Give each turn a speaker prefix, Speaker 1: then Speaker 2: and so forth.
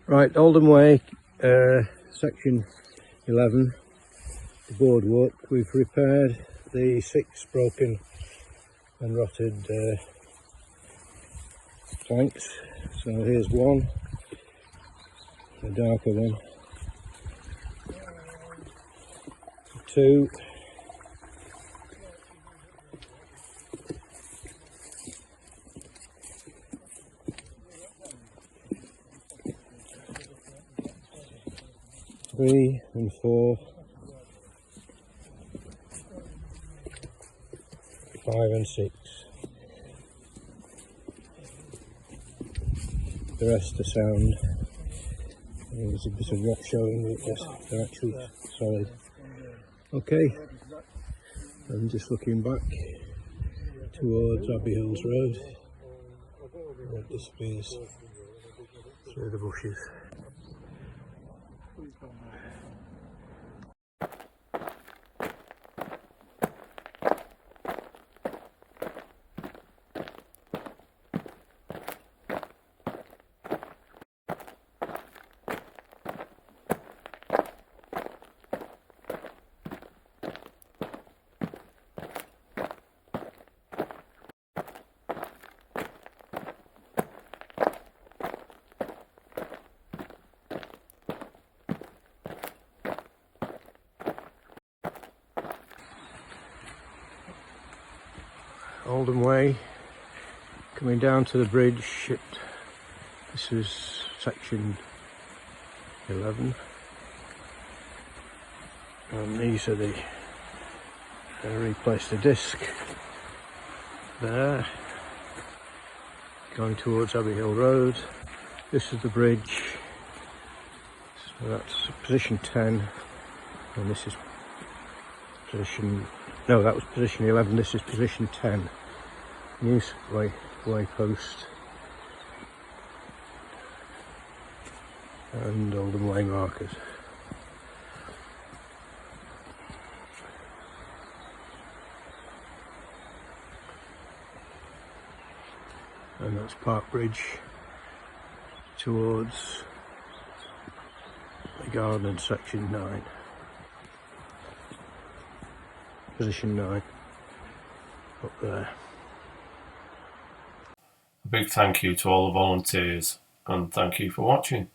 Speaker 1: Right, Oldham Way, section 11, the boardwalk. We've repaired the 6 broken and rotted planks. So here's one, a darker one, 2, 3 and 4, 5 and 6. The rest are sound. There's a bit of rock showing, but yes, they're actually solid. Okay, I'm just looking back towards Abbeyhills Road. It disappears through the bushes. Oldham Way, coming down to the bridge. This is section 11, and these are the replaced the disc there, going towards Abbeyhill Road. This is the bridge, so that's position 10, and this is position, no, that was position 11, this is position 10. New way post and Oldham Way markers. And that's Park Bridge towards the garden, section 9. Position 9 up there.
Speaker 2: A big thank you to all the volunteers, and thank you for watching.